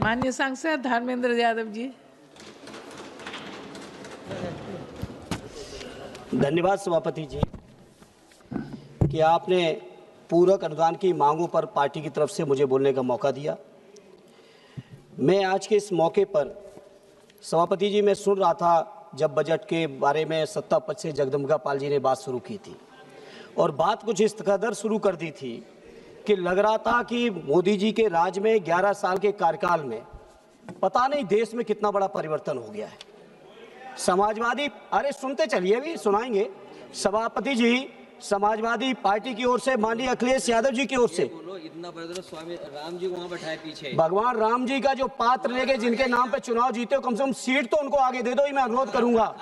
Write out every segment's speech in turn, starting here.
माननीय सांसद धर्मेंद्र यादव जी। धन्यवाद सभापति जी कि आपने पूरक अनुदान की मांगों पर पार्टी की तरफ से मुझे बोलने का मौका दिया। मैं आज के इस मौके पर सभापति जी मैं सुन रहा था जब बजट के बारे में सत्ता पक्ष से जगदम्बिका पाल जी ने बात शुरू की थी और बात कुछ इस कदर शुरू कर दी थी कि लग रहा था कि मोदी जी के राज में 11 साल के कार्यकाल में पता नहीं देश में कितना बड़ा परिवर्तन हो गया है। समाजवादी, अरे सुनते चलिए, भी सुनाएंगे। सभापति जी, समाजवादी पार्टी की ओर से माननीय अखिलेश यादव जी की ओर से इतना बड़ा स्वामी राम जी को वहां बैठाए पीछे, भगवान राम जी का जो पात्र लेके जिनके नाम पे चुनाव जीते हो, कम से कम सीट तो उनको आगे दे दो, ही मैं अनुरोध करूंगा।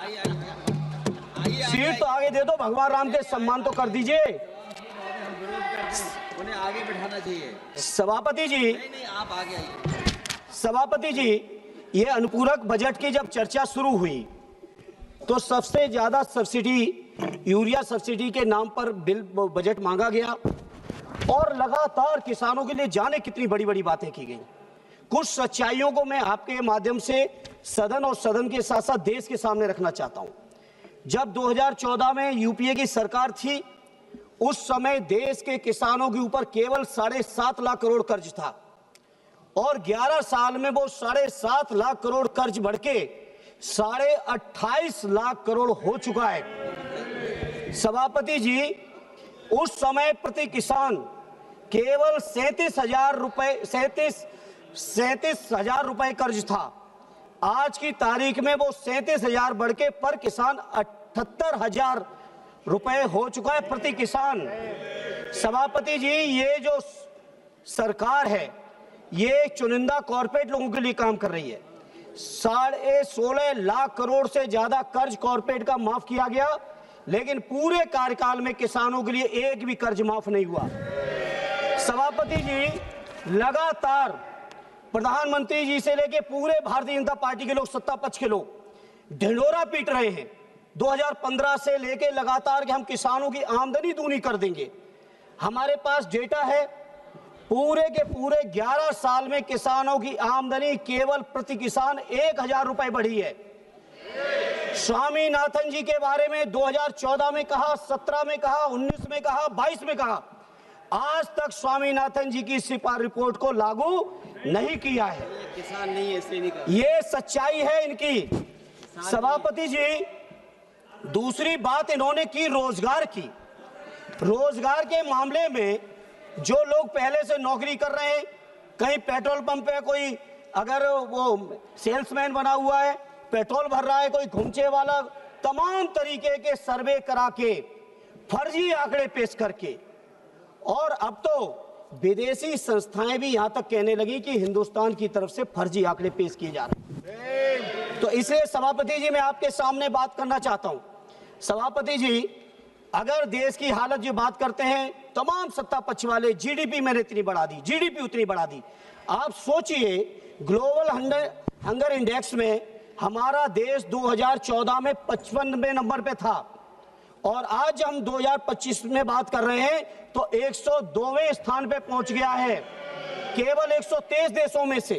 सीट तो आगे दे दो, भगवान राम के सम्मान तो कर दीजिए। उन्हें आगे बैठाना चाहिए। सभापति जी, नहीं आप आगे आइए। सभापति जी, ये अनुपूरक बजट की जब चर्चा शुरू हुई तो सबसे ज्यादा सब्सिडी, यूरिया सब्सिडी के नाम पर बिल बजट मांगा गया और लगातार किसानों के लिए जाने कितनी बड़ी बड़ी बातें की गई। कुछ सच्चाइयों को मैं आपके माध्यम से सदन और सदन के साथ साथ देश के सामने रखना चाहता हूं। जब 2014 में यूपीए की सरकार थी, उस समय देश के किसानों के ऊपर केवल 7.5 लाख करोड़ कर्ज था और 11 साल में वो 7.5 लाख करोड़ कर्ज बढ़ के 28.5 लाख करोड़ हो चुका है। सभापति जी, उस समय प्रति किसान केवल 37,000 रुपए कर्ज था। आज की तारीख में वो 37,000 बढ़ के पर किसान 78,000 रुपए हो चुका है प्रति किसान। सभापति जी, ये जो सरकार है ये चुनिंदा कॉर्पोरेट लोगों के लिए काम कर रही है। 16.5 लाख करोड़ से ज्यादा कर्ज कॉर्पोरेट का माफ किया गया, लेकिन पूरे कार्यकाल में किसानों के लिए एक भी कर्ज माफ नहीं हुआ। सभापति जी, लगातार प्रधानमंत्री जी से लेके पूरे भारतीय जनता पार्टी के लोग, सत्ता पक्ष के लोग ढिंढोरा पीट रहे हैं 2015 से लेके लगातार कि हम किसानों की आमदनी दूनी कर देंगे। हमारे पास डेटा है, पूरे के पूरे 11 साल में किसानों की आमदनी केवल प्रति किसान 1,000 रुपए बढ़ी है। स्वामीनाथन जी के बारे में 2014 में कहा, 17 में कहा, 19 में कहा, 22 में कहा, आज तक स्वामीनाथन जी की सिफारिश रिपोर्ट को लागू नहीं किया है। किसान नहीं है इसलिए नहीं कर। ये सच्चाई है इनकी। सभापति जी, दूसरी बात इन्होंने की रोजगार की। रोजगार के मामले में जो लोग पहले से नौकरी कर रहे हैं, कहीं पेट्रोल पंप पे कोई अगर वो सेल्समैन बना हुआ है, पेट्रोल भर रहा है, कोई घुमचे वाला, तमाम तरीके के सर्वे करा के, फर्जी आंकड़े पेश करके, और अब तो विदेशी संस्थाएं भी यहां तक कहने लगी कि हिंदुस्तान की तरफ से फर्जी आंकड़े पेश किए जा रहे हैं। तो इसलिए सभापति जी मैं आपके सामने बात करना चाहता हूं। सभापति जी, अगर देश की हालत जो बात करते हैं तमाम सत्ता पक्ष वाले, जीडीपी मैंने इतनी बढ़ा दी, जीडीपी उतनी बढ़ा दी। आप सोचिए, ग्लोबल हंगर इंडेक्स में हमारा देश 2014 में 55वें नंबर पे था और आज हम 2025 में बात कर रहे हैं तो 102वें स्थान पे पहुंच गया है, केवल 123 देशों में से।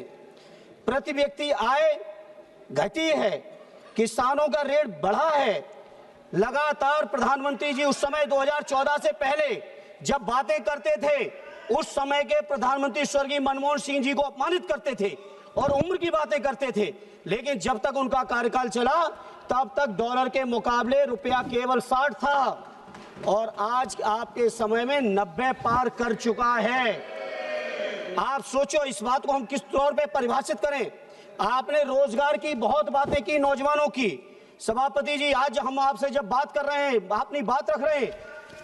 प्रति व्यक्ति आय घटी है, किसानों का रेट बढ़ा है। लगातार प्रधानमंत्री जी उस समय 2014 से पहले जब बातें करते थे, उस समय के प्रधानमंत्री स्वर्गीय मनमोहन सिंह जी को अपमानित करते थे और उम्र की बातें करते थे, लेकिन जब तक उनका कार्यकाल चला तब तक डॉलर के मुकाबले रुपया केवल 60 था और आज आपके समय में 90 पार कर चुका है। आप सोचो, इस बात को हम किस तौर पे परिभाषित करें। आपने रोजगार की बहुत बातें की, नौजवानों की। सभापति जी, आज हम आपसे जब बात कर रहे हैं, अपनी बात रख रहे हैं,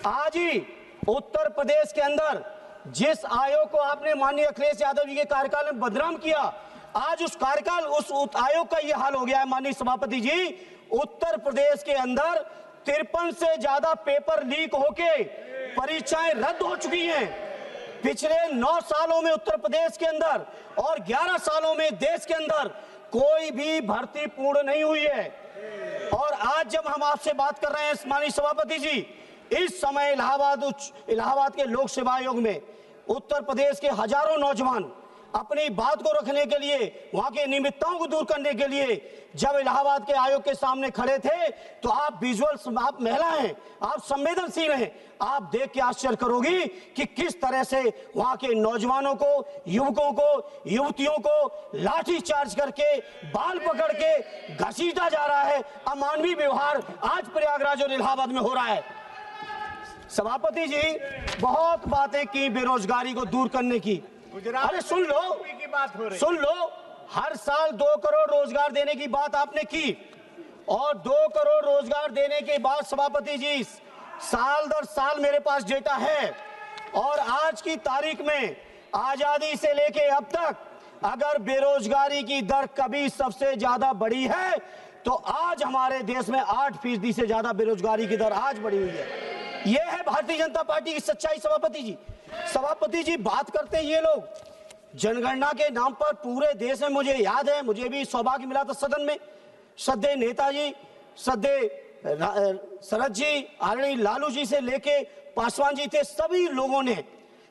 आज ही उत्तर प्रदेश के अंदर जिस आयोग को आपने माननीय अखिलेश यादव जी के कार्यकाल में बदनाम किया, आज उस कार्यकाल, उस आयोग का यह हाल हो गया है। माननीय सभापति जी, उत्तर प्रदेश के अंदर 53 से ज्यादा पेपर लीक होके परीक्षाएं रद्द हो चुकी हैं। पिछले 9 सालों में उत्तर प्रदेश के अंदर और 11 सालों में देश के अंदर कोई भी भर्ती पूर्ण नहीं हुई है। और आज जब हम आपसे बात कर रहे हैं माननीय सभापति जी, इस समय इलाहाबाद के लोक सेवा आयोग में उत्तर प्रदेश के हजारों नौजवान अपनी बात को रखने के लिए, वहां के निमित्ताओं को दूर करने के लिए जब इलाहाबाद के आयोग के सामने खड़े थे तो आप विजुअल, आप महिला हैं, आप संवेदनशील हैं, आप देख के आश्चर्य करोगी कि किस तरह से वहां के नौजवानों को, युवकों को, युवतियों को लाठी चार्ज करके, बाल पकड़ के घसीटा जा रहा है। अमानवीय व्यवहार आज प्रयागराज और इलाहाबाद में हो रहा है। सभापति जी, बहुत बातें की बेरोजगारी को दूर करने की। अरे सुन लो की बात हो रही, सुन लो, हर साल 2 करोड़ रोजगार देने की बात आपने की और 2 करोड़ रोजगार देने के बाद सभापति जी साल दर साल मेरे पास डेटा है और आज की तारीख में आजादी से लेके अब तक अगर बेरोजगारी की दर कभी सबसे ज्यादा बढ़ी है तो आज हमारे देश में 8% से ज्यादा बेरोजगारी की दर आज बढ़ी हुई है। यह है भारतीय जनता पार्टी की सच्चाई। सभापति जी बात करते हैं ये लोग जनगणना के नाम पर पूरे देश में। मुझे याद है, मुझे भी सौभाग्य मिला था सदन में, श्रद्धेय नेताजी, श्रद्धेय शरद जी, आदरणीय लालू जी से लेके पासवान जी थे, सभी लोगों ने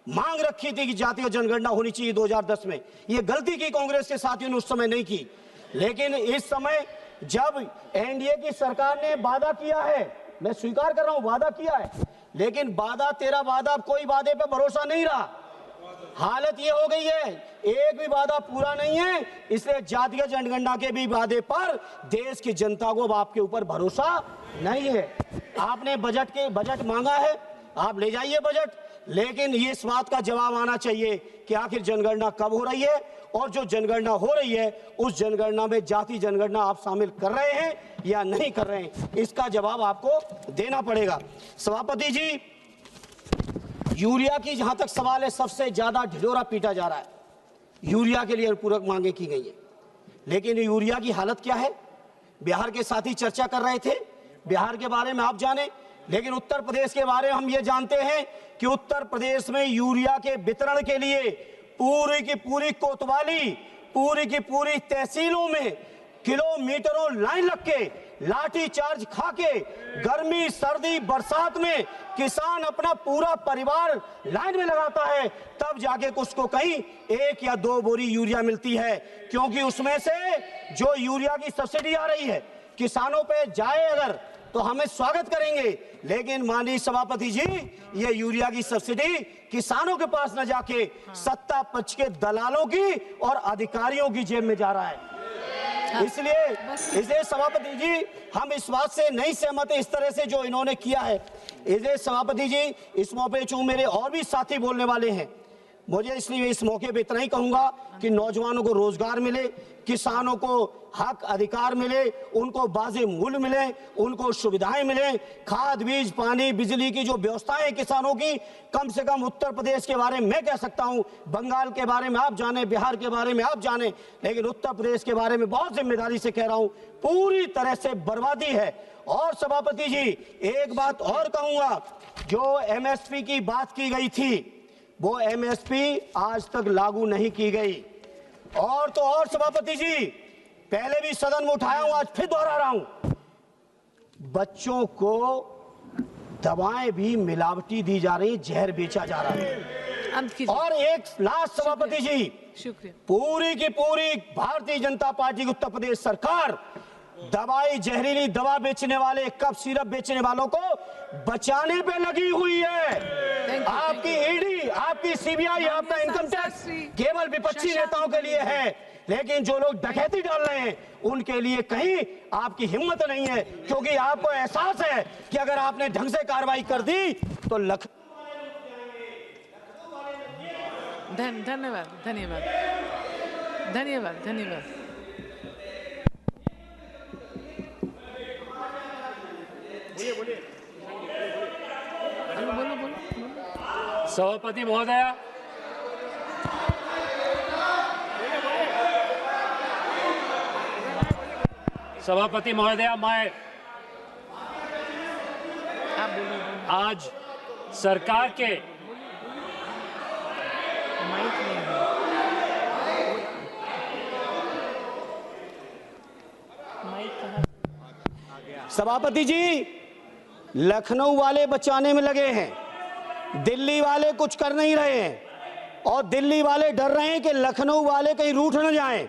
मांग रखी थी कि जातीय जनगणना होनी चाहिए 2010 में। ये गलती की कांग्रेस के साथियों ने उस समय नहीं की, लेकिन इस समय जब एनडीए की सरकार ने वादा किया है, मैं स्वीकार कर रहा हूं वादा किया है, लेकिन वादा तेरा वादा, कोई वादे पे भरोसा नहीं रहा। हालत ये हो गई है, एक भी वादा पूरा नहीं है, इसलिए जातीय जनगणना के भी वादे पर देश की जनता को अब आपके ऊपर भरोसा नहीं है। आपने बजट मांगा है, आप ले जाइए बजट, लेकिन ये इस बात का जवाब आना चाहिए कि आखिर जनगणना कब हो रही है और जो जनगणना हो रही है उस जनगणना में जाति जनगणना आप शामिल कर रहे हैं या नहीं कर रहे हैं, इसका जवाब आपको देना पड़ेगा। सभापति जी, यूरिया की जहां तक सवाल है, सबसे ज्यादा ढिढोरा पीटा जा रहा है। यूरिया के लिए अनुपूरक मांगे की गई है, लेकिन यूरिया की हालत क्या है? बिहार के साथी चर्चा कर रहे थे, बिहार के बारे में आप जाने, लेकिन उत्तर प्रदेश के बारे में हम ये जानते हैं कि उत्तर प्रदेश में यूरिया के वितरण के लिए पूरी की पूरी कोतवाली, पूरी की पूरी तहसीलों में किलोमीटरों लाइन लग के, लाठी चार्ज खा के, गर्मी सर्दी बरसात में किसान अपना पूरा परिवार लाइन में लगाता है, तब जाके कुछ को कहीं 1 या 2 बोरी यूरिया मिलती है, क्योंकि उसमें से जो यूरिया की सब्सिडी आ रही है किसानों पे जाए अगर तो हमें स्वागत करेंगे, लेकिन माननीय सभापति जी, ये यूरिया की सब्सिडी किसानों के पास न जाके सत्ता पक्ष के दलालों की और अधिकारियों की जेब में जा रहा है। इसलिए सभापति जी, हम इस बात से नहीं सहमत है इस तरह से जो इन्होंने किया है। इसलिए सभापति जी, इस मौके चूंकि मेरे और भी साथी बोलने वाले हैं, मुझे इसलिए इस मौके पे इतना ही कहूंगा कि नौजवानों को रोजगार मिले, किसानों को हक अधिकार मिले, उनको वाजिब मूल्य मिले, उनको सुविधाएं मिले, खाद बीज पानी बिजली की जो व्यवस्थाएं हैं किसानों की, कम से कम उत्तर प्रदेश के बारे में मैं कह सकता हूं, बंगाल के बारे में आप जाने, बिहार के बारे में आप जाने, लेकिन उत्तर प्रदेश के बारे में बहुत जिम्मेदारी से कह रहा हूं, पूरी तरह से बर्बादी है। और सभापति जी, एक बात और कहूंगा, जो एमएसपी की बात की गई थी वो एमएसपी आज तक लागू नहीं की गई। और तो और सभापति जी, पहले भी सदन में उठाया हूं, आज फिर दोहरा रहा हूं, बच्चों को दवाएं भी मिलावटी दी जा रही, जहर बेचा जा रहा है। और एक लास्ट सभापति जी, शुक्रिया, पूरी की पूरी भारतीय जनता पार्टी की उत्तर प्रदेश सरकार दवाई, जहरीली दवा बेचने वाले, कफ सिरप बेचने वालों को बचाने पे लगी हुई है। आपकी ईडी, आपकी सीबीआई, आपका इनकम टैक्स केवल विपक्षी नेताओं के लिए है, लेकिन जो लोग डकैती डाल रहे हैं उनके लिए कहीं आपकी हिम्मत नहीं है, क्योंकि आपको एहसास है कि अगर आपने ढंग से कार्रवाई कर दी तो धन्यवाद धन्यवाद धन्यवाद धन्यवाद। सभापति महोदया, सभापति महोदया, मैं आज सरकार के सभापति जी, लखनऊ वाले बचाने में लगे हैं, दिल्ली वाले कुछ कर नहीं रहे हैं, और दिल्ली वाले डर रहे हैं कि लखनऊ वाले कहीं रूठ न जाएं।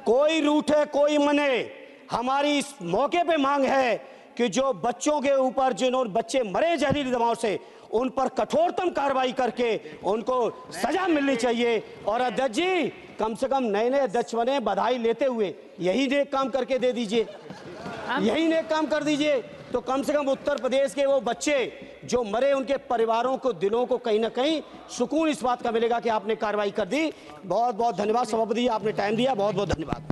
कोई रूठे कोई मने, हमारी इस मौके पे मांग है कि जो बच्चों के ऊपर जिन्होंने बच्चे मरे जहरीली दवाओं से, उन पर कठोरतम कार्रवाई करके उनको सजा मिलनी चाहिए। और अध्यक्ष जी, कम से कम नए नए अध्यक्ष बने, बधाई लेते हुए यही नेक काम करके दे दीजिए, यही नेक काम कर दीजिए। तो कम से कम उत्तर प्रदेश के वो बच्चे जो मरे, उनके परिवारों को, दिलों को कहीं ना कहीं सुकून इस बात का मिलेगा कि आपने कार्रवाई कर दी। बहुत बहुत धन्यवाद सभापति जी, आपने टाइम दिया, बहुत बहुत धन्यवाद।